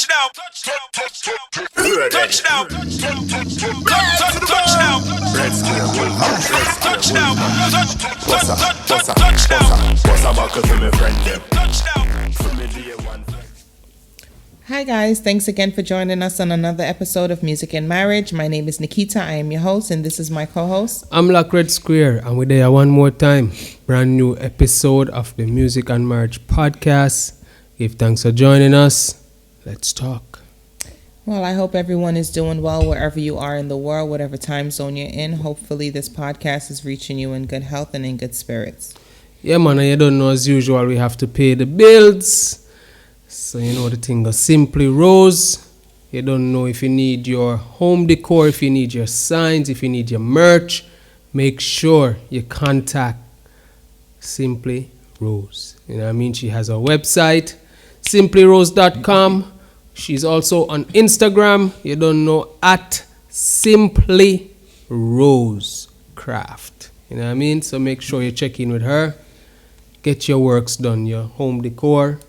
Touchdown. Touchdown. Touchdown. Hi guys, thanks again for joining us on another episode of Music and Marriage. My name is Nikita, I am your host, and this is my co-host. I'm Black Red Square, and we're there one more time. Brand new episode of the Music and Marriage podcast. Give thanks for joining us. Let's talk. Well, I hope everyone is doing well wherever you are in the world, whatever time zone you're in. Hopefully this podcast is reaching you in good health and in good spirits. Yeah, man, and you don't know, as usual, we have to pay the bills. So you know the thing goes Simply Rose. You don't know if you need your home decor, if you need your signs, if you need your merch. Make sure you contact Simply Rose. You know what I mean? She has a website, simplyrose.com. She's also on Instagram. You don't know, at Simply Rose Craft. You know what I mean? So make sure you check in with her. Get your works done, your home decor,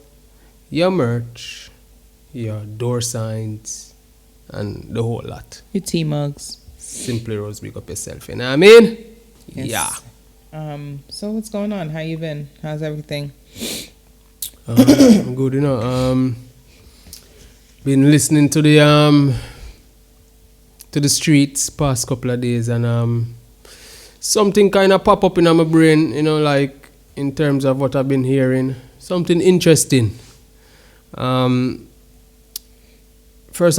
your merch, your door signs, and the whole lot. Your tea mugs. Simply Rose, big up yourself. You know what I mean? Yes. Yeah. So what's going on? How you been? How's everything? I'm good, you know. Been listening to the streets past couple of days, and something kind of pop up in my brain, you know, like in terms of what I've been hearing. Something interesting. First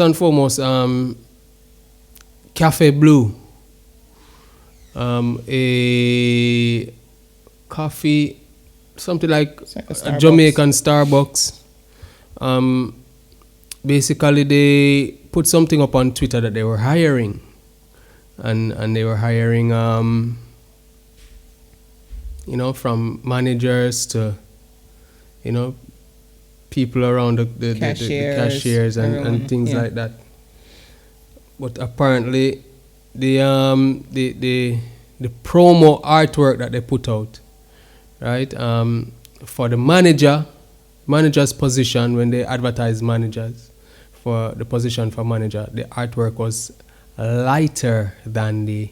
and foremost, Cafe Blue, a coffee, something like a Jamaican Starbucks. Basically, they put something up on Twitter that they were hiring, and they were hiring, you know, from managers to, you know, people around the cashiers and things like that. But apparently, the promo artwork that they put out, right, for the manager's position, when they advertise managers for the position for manager, the artwork was lighter than the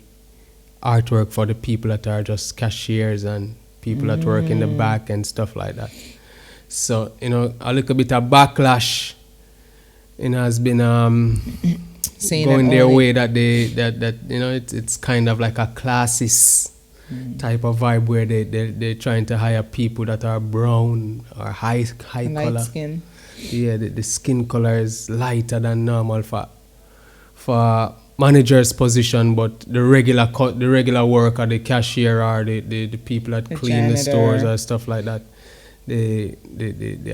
artwork for the people that are just cashiers and people that work in the back and stuff like that. So, you know, a little bit of backlash, you know, has been going their way, that that you know, it's kind of like a classist type of vibe where they're trying to hire people that are brown or high light color skin. Yeah, the skin color is lighter than normal for manager's position, but the regular worker, the cashier, or the people that clean janitor, the stores or stuff like that, the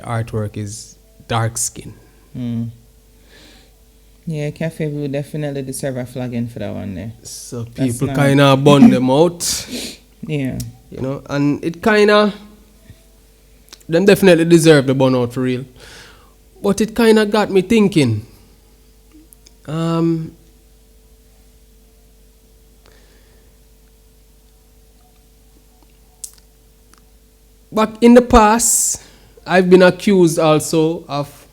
artwork is dark skin. Yeah, Cafe Blue definitely deserve a flagging for that one there. So people kind of bun them out. Yeah. You know, and it kind of, them definitely deserve the bun out for real. But it kind of got me thinking. Back in the past, I've been accused also of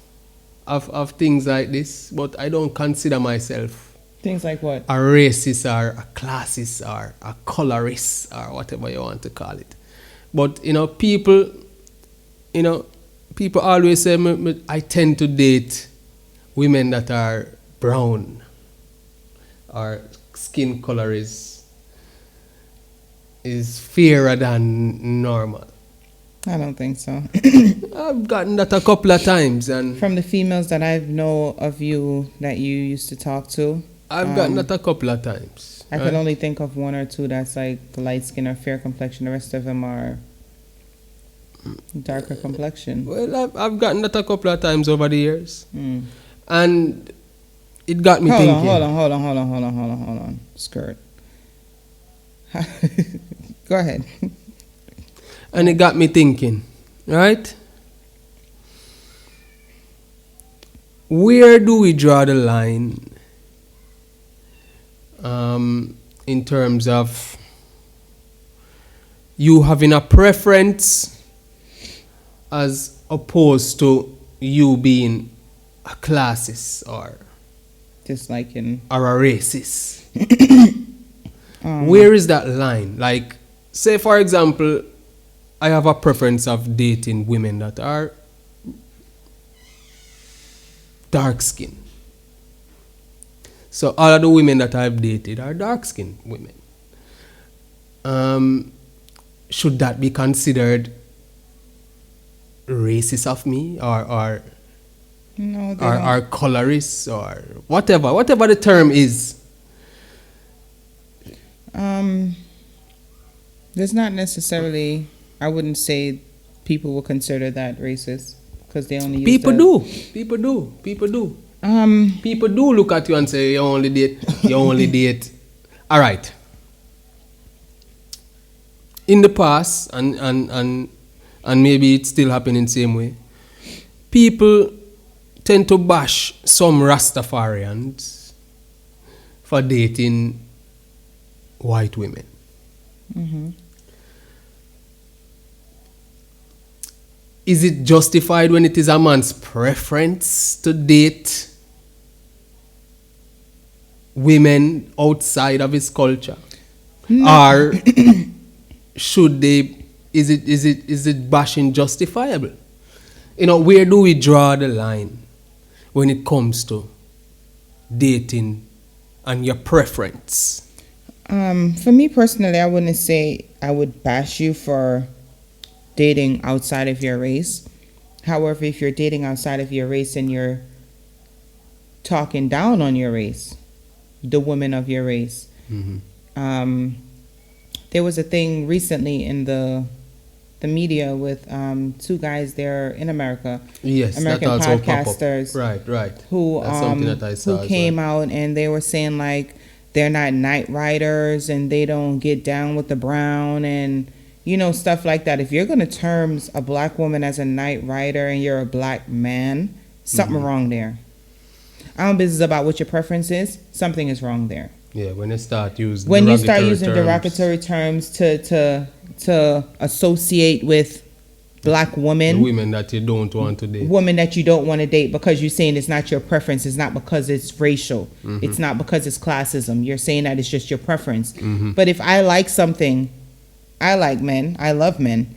things like this, but I don't consider myself things like what? A racist or a classist or a colorist or whatever you want to call it. But you know, people always say I tend to date women that are brown or skin color is fairer than normal. I don't think so. I've gotten that a couple of times, and from the females that I know of you that you used to talk to, I've gotten that a couple of times. I can only think of one or two that's like light skin or fair complexion. The rest of them are darker complexion. Well, I've gotten that a couple of times over the years, and it got me thinking. Hold on. Skirt. Go ahead. And it got me thinking, right? Where do we draw the line in terms of you having a preference as opposed to you being a classist or Disliking. a racist? Where is that line? Like, say for example, I have a preference of dating women that are dark skinned. So all of the women that I've dated are dark skinned women. Should that be considered racist of me or No, they or colorist or whatever the term is? There's not necessarily. I wouldn't say people will consider that racist because they only use People the, do. People do look at you and say you only date. All right. In the past, and maybe it's still happening the same way, people tend to bash some Rastafarians for dating white women. Is it justified when it is a man's preference to date women outside of his culture? Or should they, is it bashing justifiable? You know, where do we draw the line when it comes to dating and your preference? For me personally, I wouldn't say I would bash you for dating outside of your race. However, if you're dating outside of your race and you're talking down on your race, the women of your race, there was a thing recently in the media with two guys there in America, Yes, American that also podcasters, right. who That's something that I saw who as came well. out and they were saying like they're not night riders and they don't get down with the brown and stuff like that. If you're gonna term a black woman as a night rider and you're a black man, something wrong there. I don't business about what your preference is. Something is wrong there. Yeah, when you start using derogatory terms to associate with black women, the women that you don't want to date, women that you don't want to date because you're saying it's not your preference, it's not because it's racial, it's not because it's classism. You're saying that it's just your preference. But if I like something, I like men, I love men.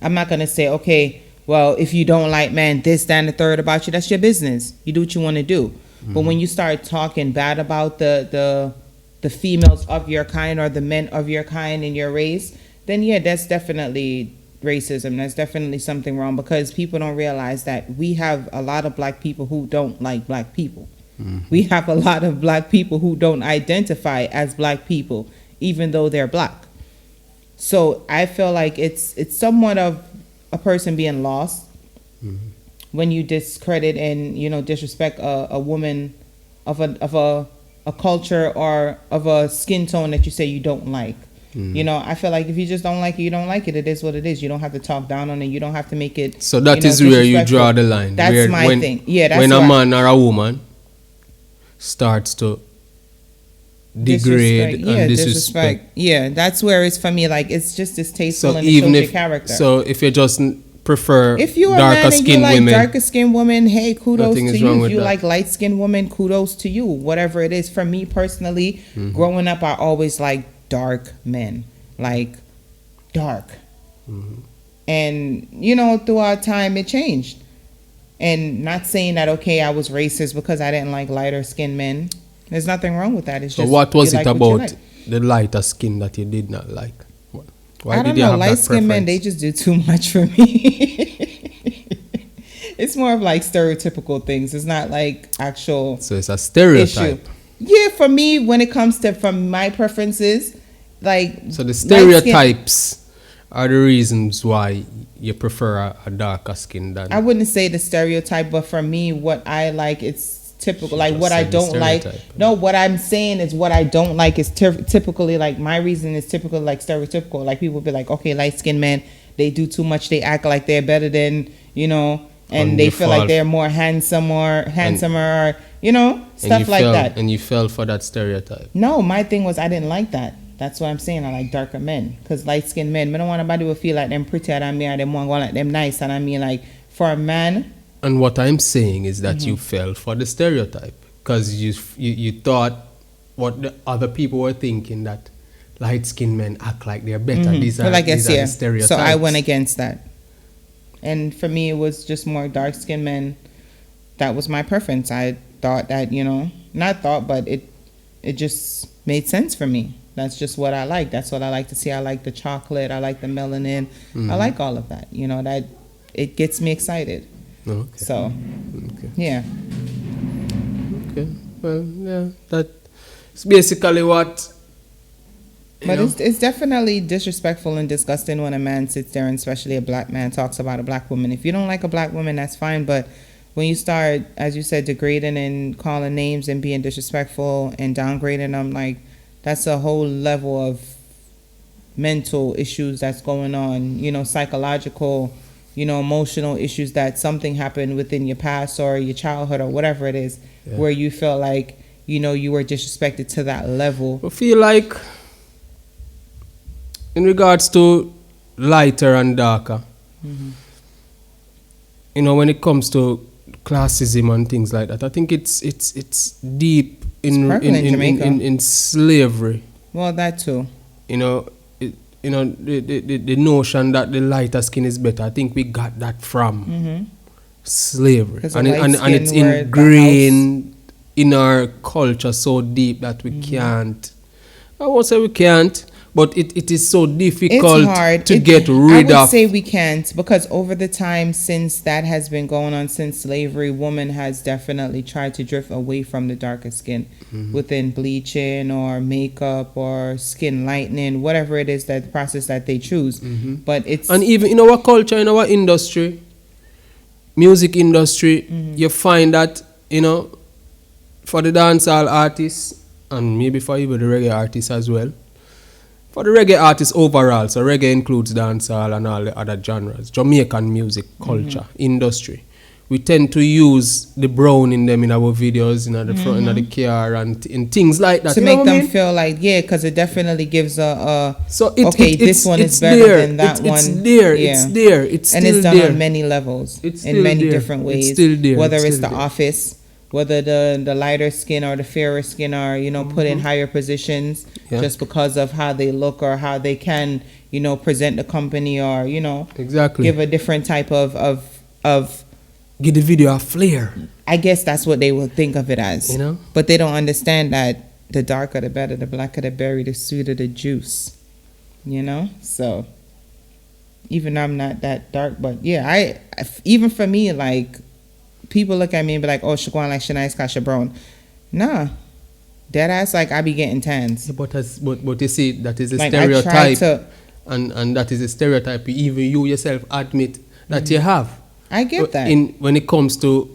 I'm not gonna say, okay, well, if you don't like men, this, that, and the third about you, that's your business. You do what you want to do. But when you start talking bad about the females of your kind or the men of your kind in your race, then yeah, that's definitely racism. That's definitely something wrong because people don't realize that we have a lot of black people who don't like black people. We have a lot of black people who don't identify as black people, even though they're black. So I feel like it's somewhat of a person being lost when you discredit and disrespect a woman of a culture or of a skin tone that you say you don't like. I feel like if you just don't like it, you don't like it. It is what it is. You don't have to talk down on it. You don't have to make it. So that is where you draw the line. That's my thing. Yeah, that's when a man or a woman starts to degrade and disrespect. Yeah, that's where it's for me. Like it's just distasteful So and even it shows if your character. so, if you just prefer If you're a darker man and you skinned like women, darker skinned women, hey, kudos Nothing to is you. wrong If with you that. like light skinned women, kudos to you. Whatever it is. For me personally, growing up, I always liked dark men. Like dark. And throughout time it changed. And not saying that I was racist because I didn't like lighter skinned men. There's nothing wrong with that. It's so just what was you it like what you about like. the lighter skin that you did not like? Why I don't did you know. have Light that skinned men, they preference? just do too much for me. It's more of like stereotypical things. It's not like actual So it's a stereotype. issue. Yeah, for me, when it comes to from my preferences, like So the stereotypes are the reasons why you prefer a darker skin than. I wouldn't say the stereotype, but for me, what I like, it's typical. Like just what I said the don't like. stereotype. No, what I'm saying is what I don't like is typically like my reason is typical like stereotypical. Like people be like, okay, light skinned men, they do too much. They act like they're better than and they feel like they're more handsomer, or stuff like that. And you fell for that stereotype. No, my thing was I didn't like that. That's what I'm saying. I like darker men because light skinned men, I don't want nobody to feel like them prettier than me or them want to go like them nice. And I mean, like for a man, And what I'm saying is that you fell for the stereotype because you thought what the other people were thinking, that light-skinned men act like they're better. These are, Well, I guess, these are yeah. the stereotypes. So I went against that. And for me, it was just more dark-skinned men. That was my preference. I thought that, not thought, but it just made sense for me. That's just what I like. That's what I like to see. I like the chocolate. I like the melanin. I like all of that. That it gets me excited. Okay. So, Okay. yeah. Okay. Well, yeah, that's basically what. But it's definitely disrespectful and disgusting when a man sits there, and especially a black man, talks about a black woman. If you don't like a black woman, that's fine. But when you start, as you said, degrading and calling names and being disrespectful and downgrading them, like, that's a whole level of mental issues that's going on, psychological, emotional issues, that something happened within your past or your childhood or whatever it is, where you feel like, you were disrespected to that level. I feel like in regards to lighter and darker, when it comes to classism and things like that, I think it's deep in slavery. Well, that too. The notion that the lighter skin is better, I think we got that from slavery, and it's ingrained in our culture so deep that we can't. I won't say we can't, but it is so difficult to get rid of. I would say we can't, because over the time since that has been going on, since slavery, woman has definitely tried to drift away from the darker skin within bleaching or makeup or skin lightening, whatever it is, that process that they choose. But it's, and even in our culture, in our industry, music industry, you find that for the dancehall artists and maybe for even the reggae artists as well. For the reggae artists overall, so reggae includes dancehall and all the other genres, Jamaican music, culture, industry. We tend to use the brown in them in our videos, in the front, in the car, and in things like that. To make them feel like, because it definitely gives so this one is better than that one. It's there, it's there, it's still there. And it's done on many levels, in many different ways. It's still there. Whether it's The Office, whether the lighter skin or the fairer skin are, put in higher positions just because of how they look or how they can, present the company or, exactly, give a different type of give the video a flair. I guess that's what they will think of it as. But they don't understand that the darker the better, the blacker the berry, the sweeter the juice. So even though I'm not that dark, but yeah, even for me, like, people look at me and be like, oh, she going like Shanice Kasha Brown. Nah. Dead ass, like, I be getting tans. But you see, that is a stereotype. And that is a stereotype even you yourself admit that you have. I get that. When it comes to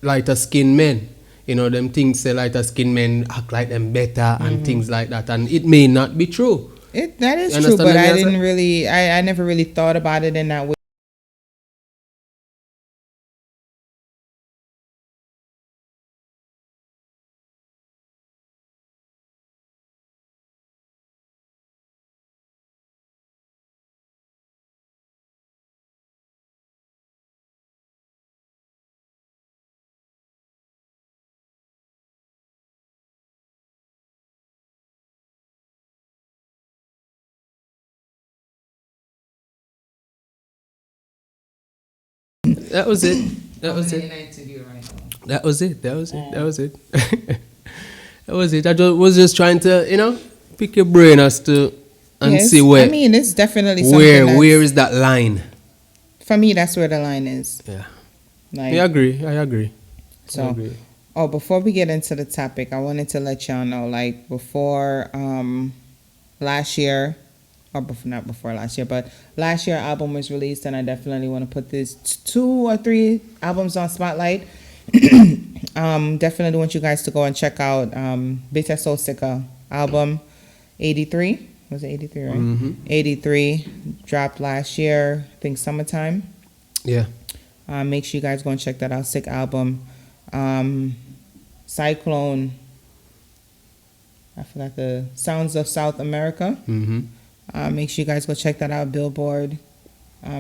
lighter skinned men, them things say lighter skinned men act like them better and things like that. And it may not be true. That is true, but I never really thought about it in that way. That was it. That was it. That was it. That was it. That was it. That was it. I was just trying to, pick your brain as to and see where. I mean, it's definitely something. Where is that line? For me, that's where the line is. Yeah. Like, I agree. So, before we get into the topic, I wanted to let y'all know, like, before last year. Not before last year, but last year album was released, and I definitely want to put these 2 or 3 albums on Spotlight. Definitely want you guys to go and check out Beta Soul Sika album 83. Was it 83, right? 83 dropped last year, I think summertime. Yeah. Make sure you guys go and check that out. Sick album. Cyclone. I forgot the Sounds of South America. Make sure you guys go check that out. Billboard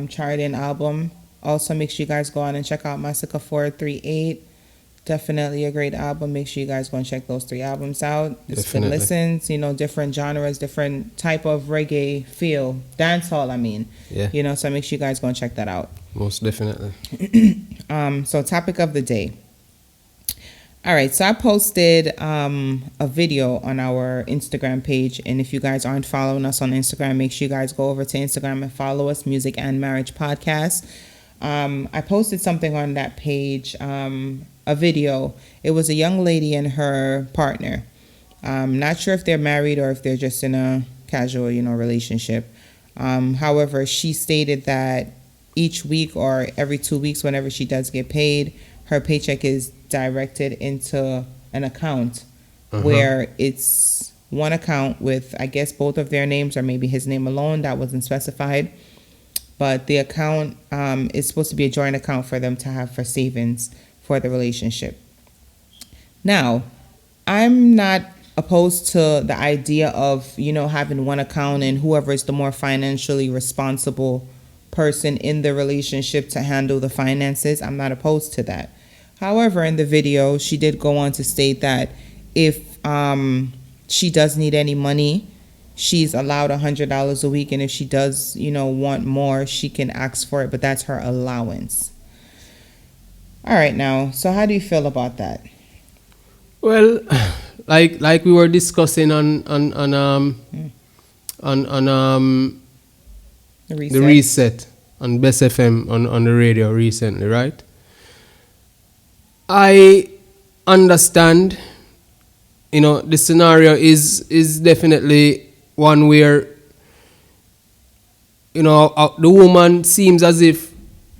charting album. Also, make sure you guys go on and check out Massacre 438. Definitely a great album. Make sure you guys go and check those 3 albums out. It's been listens, different genres, different type of reggae feel. Dancehall, I mean. Yeah. So make sure you guys go and check that out. Most definitely. So topic of the day. All right, so I posted a video on our Instagram page, and if you guys aren't following us on Instagram, make sure you guys go over to Instagram and follow us, Music and Marriage Podcast. I posted something on that page, a video. It was a young lady and her partner. Not sure if they're married or if they're just in a casual, relationship. However, she stated that each week or every 2 weeks, whenever she does get paid, her paycheck is directed into an account where it's one account with, I guess, both of their names or maybe his name alone. That wasn't specified. But the account is supposed to be a joint account for them to have for savings for the relationship. Now, I'm not opposed to the idea of, having one account and whoever is the more financially responsible person in the relationship to handle the finances. I'm not opposed to that. However, in the video, she did go on to state that if she does need any money, she's allowed $100 a week, and if she does, want more, she can ask for it, but that's her allowance. All right, now, so how do you feel about that? Well, like we were discussing on the reset on Best FM on the radio recently, right? I understand, the scenario is definitely one where, the woman seems as if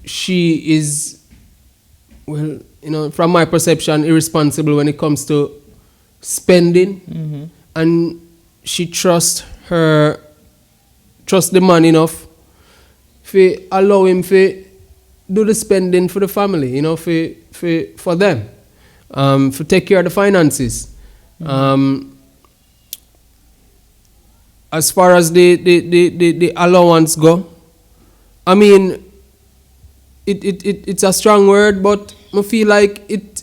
she is, well, from my perception, irresponsible when it comes to spending, and she trusts the man enough to allow him to do the spending for the family, for them, to take care of the finances. As far as the allowance go, I mean, it's a strong word, but I feel like it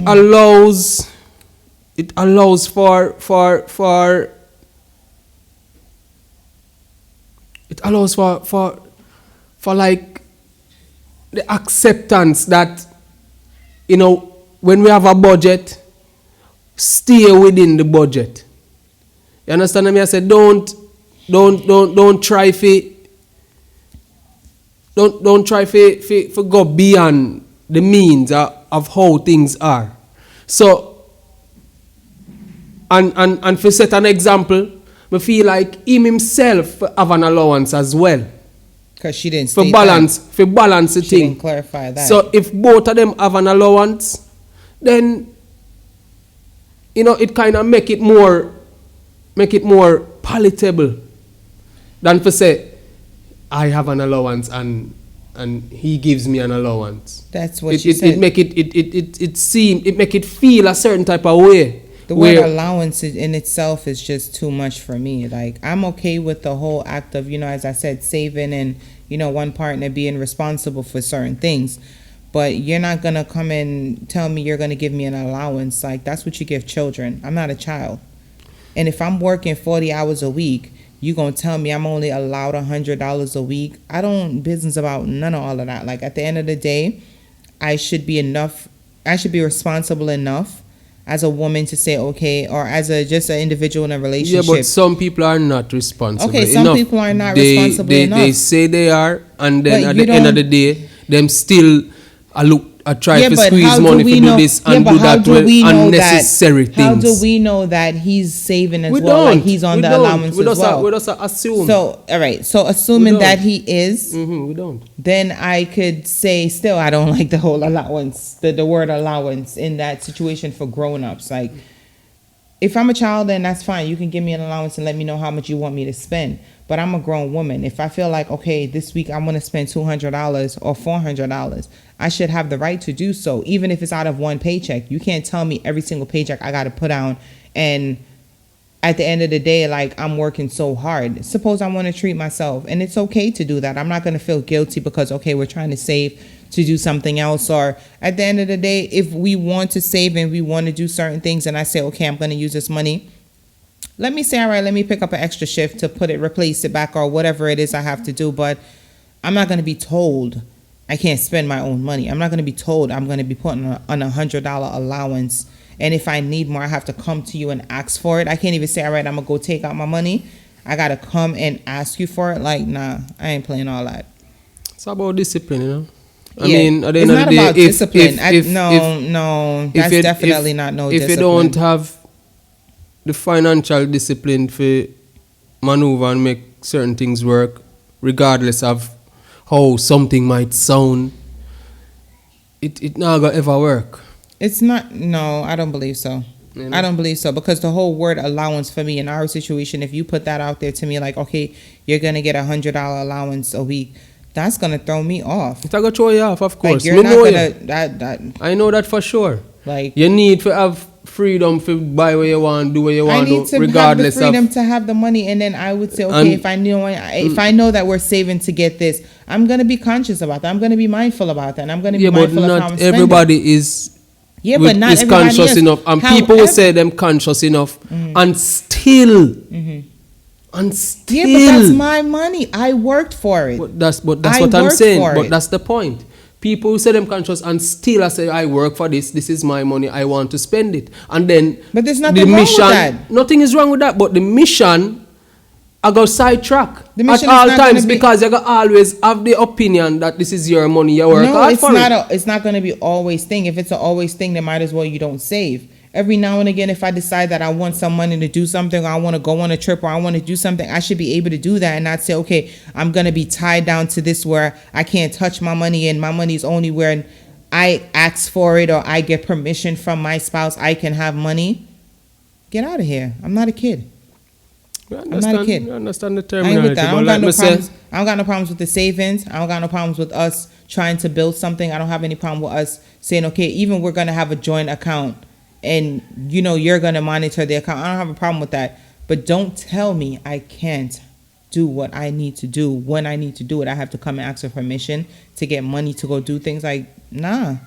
allows for like the acceptance that, when we have a budget, stay within the budget. You understand me? I said, don't try to go beyond the means of how things are. So, and for set an example, I feel like him himself have an allowance as well. Because she didn't for balance the she thing. Didn't clarify that. So if both of them have an allowance, then it kind of make it more palatable than for say I have an allowance and he gives me an allowance. That's what she said. It make it feel a certain type of way. The word allowance in itself is just too much for me. Like, I'm okay with the whole act of, as I said, saving and, one partner being responsible for certain things. But you're not going to come and tell me you're going to give me an allowance. Like, that's what you give children. I'm not a child. And if I'm working 40 hours a week, you going to tell me I'm only allowed $100 a week? I don't business about none of all of that. Like, at the end of the day, I should be responsible enough as a woman to say okay, or as just an individual in a relationship. Yeah, but some people are not responsible enough. Okay, some people are not responsible enough. They say they are, and then at the end of the day, them still try to squeeze money to do this and do that with unnecessary things. How do we know that he's saving as well? Like he's on the allowance as well. We just assume. So, all right. So, assuming that he is, we don't. Then I could say still I don't like the whole allowance, the word allowance in that situation for grown-ups. Like, if I'm a child, then that's fine. You can give me an allowance and let me know how much you want me to spend. But I'm a grown woman. If I feel like, okay, this week I'm going to spend $200 or $400, I should have the right to do so, even if it's out of one paycheck. You can't tell me every single paycheck I got to put down and at the end of the day, like, I'm working so hard. Suppose I want to treat myself, and it's okay to do that. I'm not going to feel guilty because, okay, we're trying to save to do something else. Or at the end of the day, if we want to save and we want to do certain things, and I say, okay, I'm going to use this money, let me say, all right, let me pick up an extra shift to put it, replace it back, or whatever it is I have to do. But I'm not going to be told I can't spend my own money. I'm not going to be told I'm going to be putting on $100 allowance. And if I need more, I have to come to you and ask for it. I can't even say, all right, I'm going to go take out my money. I got to come and ask you for it. Like, nah, I ain't playing all that. It's about discipline, you know? I Yeah, mean, at the it's end of not the day, about discipline. That's definitely not no if discipline. you don't have the financial discipline to maneuver and make certain things work, regardless of how something might sound, it not gonna ever work. It's not, no, I don't believe so. You know? I don't believe so, because the whole word allowance for me in our situation, if you put that out there to me, like, okay, you're going to get $100 allowance a week, that's going to throw me off. It's gonna throw you off, of course. Like, you're Me not know going to, I know that for sure. like, You need to have freedom to buy what you want, do what you I want, need to regardless have the freedom of. to have the money, and then I would say, okay, And- if I know that we're saving to get this, I'm going to be conscious about that. I'm going to be mindful about that. And I'm going to be Yeah, but mindful of how I'm not spending. everybody is. Yeah, but not is everybody conscious is. enough, and people will However- say them conscious enough, and still, and still. Yeah, but that's my money. I worked for it. But that's I what I'm worked saying. for But it. that's the point. People who say them conscious and still I say I work for this. This is my money. I want to spend it. And then But there's the nothing wrong with mission. that. Nothing is wrong with that. But the mission, I go sidetrack The at mission is all not gonna times be- because you got always have the opinion that this is your money. You work No, hard it's for not. it. It's not going to be always thing. If it's an always thing, then might as well you don't save. Every now and again, if I decide that I want some money to do something, or I want to go on a trip, or I want to do something, I should be able to do that and not say, okay, I'm going to be tied down to this where I can't touch my money, and my money is only where I ask for it or I get permission from my spouse. I can have money. Get out of here. I'm not a kid. I'm not a kid. You understand the I ain't terminology. with that. I but don't like got no me say, problems. I don't got no problems with the savings. I don't got no problems with us trying to build something. I don't have any problem with us saying, okay, even we're gonna have a joint account, and you're gonna monitor the account. I don't have a problem with that. But don't tell me I can't do what I need to do when I need to do it. I have to come and ask for permission to get money to go do things. Like, nah.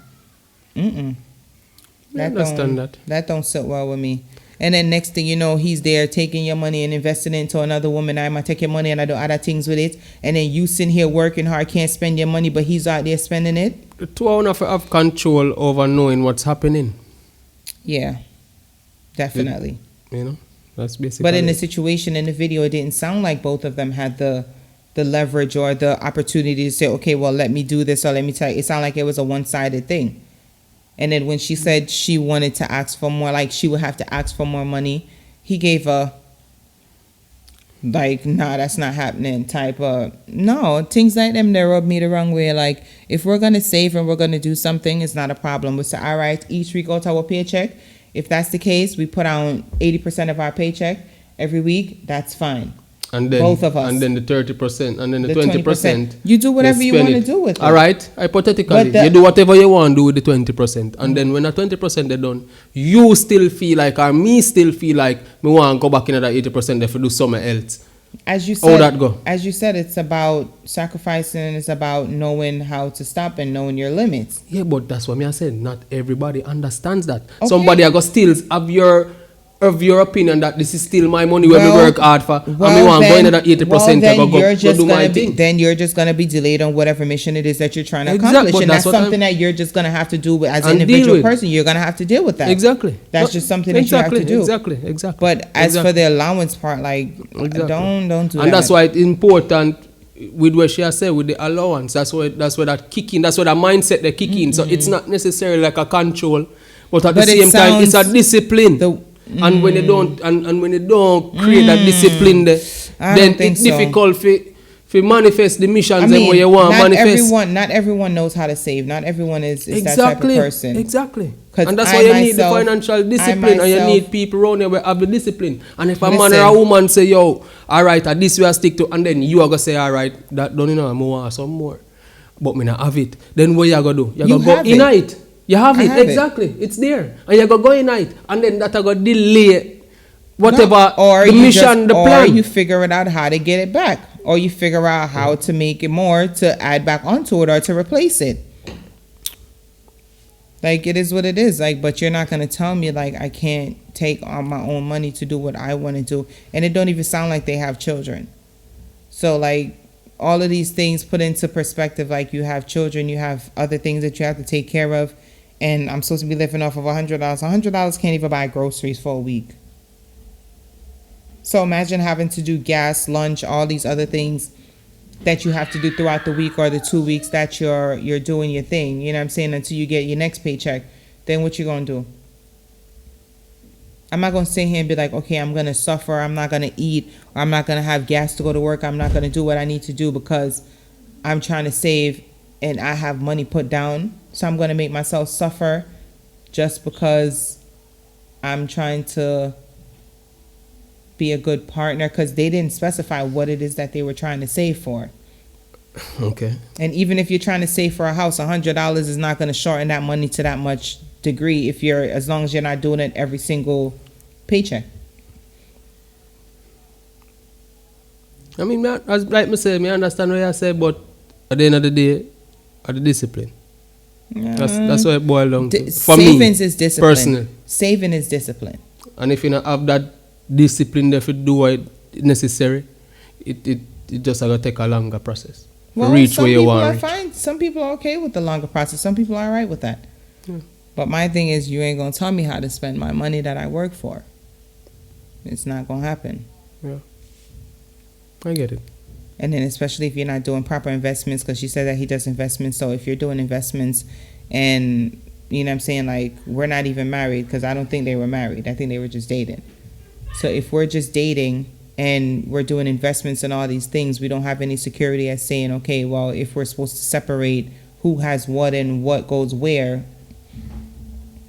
I understand that. That don't sit well with me. And then next thing you know, he's there taking your money and investing it into another woman. I might take your money and I do other things with it. And then you sitting here working hard, can't spend your money, but he's out there spending it. The two of us have control over knowing what's happening. Yeah, definitely. You know, that's basically. But in the it. situation in the video, it didn't sound like both of them had the leverage or the opportunity to say, okay, well, let me do this or let me tell you. It sounded like it was a one-sided thing. And then when she said she wanted to ask for more, like she would have to ask for more money, he gave a, like, nah, that's not happening type of, no, things like them, they rub me the wrong way. Like, if we're going to save and we're going to do something, it's not a problem. We say, all right, each week go to our paycheck. If that's the case, we put out 80% of our paycheck every week, that's fine. And then, both of us. And then the 30%, and then the 20%. You do whatever you spend want to it. do with it. All right, hypothetically, But you do whatever you want to do with the 20%. And then when the 20% they done, you still feel like, or me still feel like, me want to go back in that 80% if I do something else. As you said, How that go? As you said, it's about sacrificing. It's about knowing how to stop and knowing your limits. Yeah, but that's what me I said. Not everybody understands that. Okay. Somebody I go still have your opinion that this is still my money when we work hard for, and me want to go into that 80% to go do my thing. Then you're just gonna be delayed on whatever mission it is that you're trying to Exactly, accomplish, but and that's that's what something that you're just gonna have to do as an And deal individual with. person. You're gonna have to deal with that. Exactly. That's No, just something that you have to do. Exactly. But as for the allowance part, like, Exactly. don't do that. And that's why it's important with what she has said with the allowance. That's where that kick in. That's where that mindset they kick in. So it's not necessarily like a control, but at the But it same time, it's a sounds- discipline. And when you don't, and when you don't create that discipline, I then don't think it's so. difficult for manifest the missions I and what you want to manifest. Not everyone knows how to save. Not everyone is that type Exactly. of person. Exactly. 'Cause And that's I why you need the myself- financial discipline, and you myself- need people around you who have the discipline. And if a man or Listen. a woman say, yo, all right, at this way I stick to, and then you are going to say, all right, that don't you know, I want some more. But me not have it. Then what you going to do? You're You going to go have in it. it. You have I it. have it. Exactly. It's there. And you're going to go in it. And then that are going to delay whatever or the you mission, the or plan. you figure it out how to get it back, or you figure out how to make it more to add back onto it or to replace it. Like, it is what it is. Like, but you're not gonna tell me like I can't take on my own money to do what I want to do, and it don't even sound like they have children. So like, all of these things put into perspective, like you have children, you have other things that you have to take care of, and I'm supposed to be living off of $100. $100 can't even buy groceries for a week. So imagine having to do gas, lunch, all these other things that you have to do throughout the week or the 2 weeks that you're doing your thing. You know what I'm saying? Until you get your next paycheck, then what you gonna do? I'm not gonna sit here and be like, okay, I'm gonna suffer. I'm not gonna eat, or I'm not gonna have gas to go to work. I'm not gonna do what I need to do because I'm trying to save and I have money put down. So I'm gonna make myself suffer just because I'm trying to be a good partner, because they didn't specify what it is that they were trying to save for. Okay. And even if you're trying to save for a house, $100 is not going to shorten that money to that much degree as long as you're not doing it every single paycheck. I mean, as like me say, me understand what you say, but at the end of the day, the discipline. That's what it boils down to. For savings me, is discipline. personally. Saving is discipline. And if you don't have that discipline there to do what is necessary, it just going to take a longer process. Well, reach some where you people want are to reach. fine. Some people are okay with the longer process. Some people are all right with that. Yeah. But my thing is, you ain't going to tell me how to spend my money that I work for. It's not going to happen. Yeah. I get it. And then especially if you're not doing proper investments, because she said that he does investments. So if you're doing investments and, you know what I'm saying, like, we're not even married, because I don't think they were married. I think they were just dating. So if we're just dating and we're doing investments and all these things, we don't have any security as saying, okay, well, if we're supposed to separate who has what and what goes where,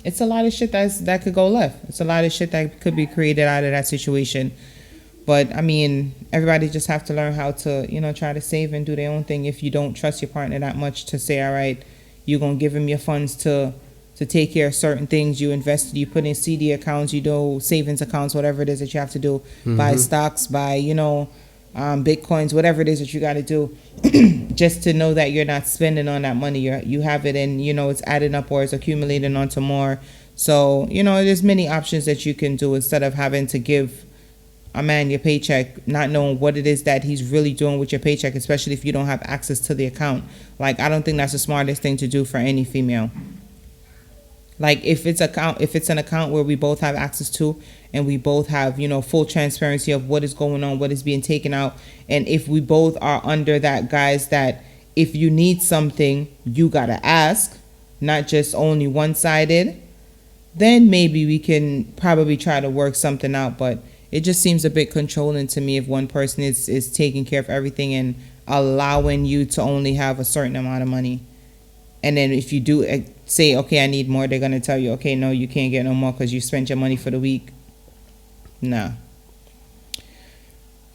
it's a lot of shit that could go left. It's a lot of shit that could be created out of that situation. But I mean, everybody just have to learn how to, try to save and do their own thing. If you don't trust your partner that much to say, all right, you're going to give him your funds to take care of certain things, you invest, you put in CD accounts, you do savings accounts, whatever it is that you have to do, buy stocks, buy, Bitcoins, whatever it is that you got to do, just to know that you're not spending on that money. You have it and, it's adding up or it's accumulating onto more. So, there's many options that you can do instead of having to give a man your paycheck, not knowing what it is that he's really doing with your paycheck, especially if you don't have access to the account. Like, I don't think that's the smartest thing to do for any female. Like, if it's an account where we both have access to and we both have, full transparency of what is going on, what is being taken out, and if we both are under that, guys, that if you need something, you got to ask, not just only one-sided, then maybe we can probably try to work something out. But it just seems a bit controlling to me if one person is taking care of everything and allowing you to only have a certain amount of money. And then if you do say, okay, I need more, they're going to tell you, okay, no, you can't get no more because you spent your money for the week. Nah.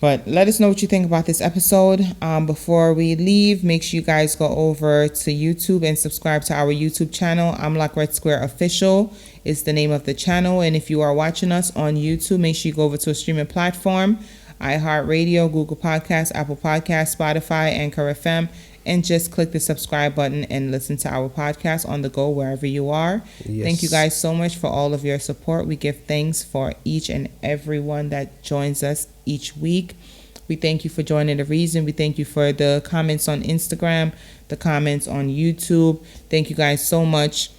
But let us know what you think about this episode. Before we leave, make sure you guys go over to YouTube and subscribe to our YouTube channel. I'm Black Red Square Official is the name of the channel. And if you are watching us on YouTube, make sure you go over to a streaming platform, iHeartRadio, Google Podcasts, Apple Podcasts, Spotify, Anchor FM, and just click the subscribe button and listen to our podcast on the go wherever you are. Yes. Thank you guys so much for all of your support. We give thanks for each and every one that joins us each week. We thank you for joining The Reason. We thank you for the comments on Instagram, the comments on YouTube. Thank you guys so much.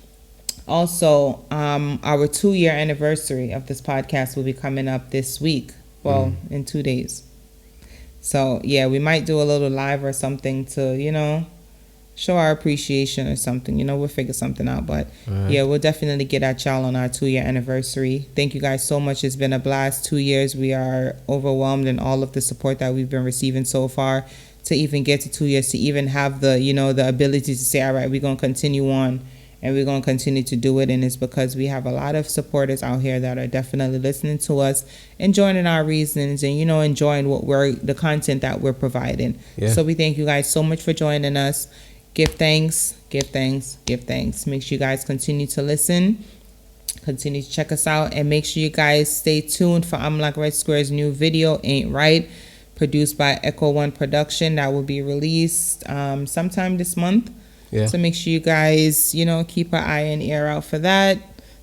Also, our 2-year anniversary of this podcast will be coming up this week. Well, in 2 days. So, yeah, we might do a little live or something to, show our appreciation or something. We'll figure something out. But, yeah, we'll definitely get at y'all on our 2-year anniversary. Thank you guys so much. It's been a blast. 2 years. We are overwhelmed in all of the support that we've been receiving so far. To even get to 2 years, to even have the, the ability to say, all right, we're going to continue on. And we're going to continue to do it. And it's because we have a lot of supporters out here that are definitely listening to us and joining our reasons and, enjoying the content that we're providing. Yeah. So we thank you guys so much for joining us. Give thanks, give thanks, give thanks. Make sure you guys continue to listen. Continue to check us out, and make sure you guys stay tuned for Black Red Square's new video, Ain't Right, produced by Echo One Production. That will be released sometime this month. Yeah. So make sure you guys, keep an eye and ear out for that.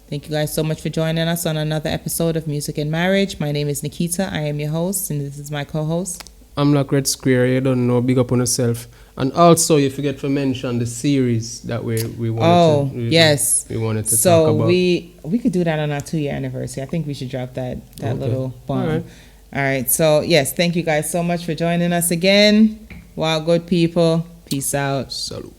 Thank you guys so much for joining us on another episode of Music and Marriage. My name is Nikita. I am your host, and this is my co-host. I'm Black Red Square. You don't know. Big up on yourself. And also, you forget to mention the series that we wanted to. Yes. We wanted to talk about. So we could do that on our 2-year anniversary. I think we should drop that little bomb. All right. So yes, thank you guys so much for joining us again. Wild good people. Peace out. Salute.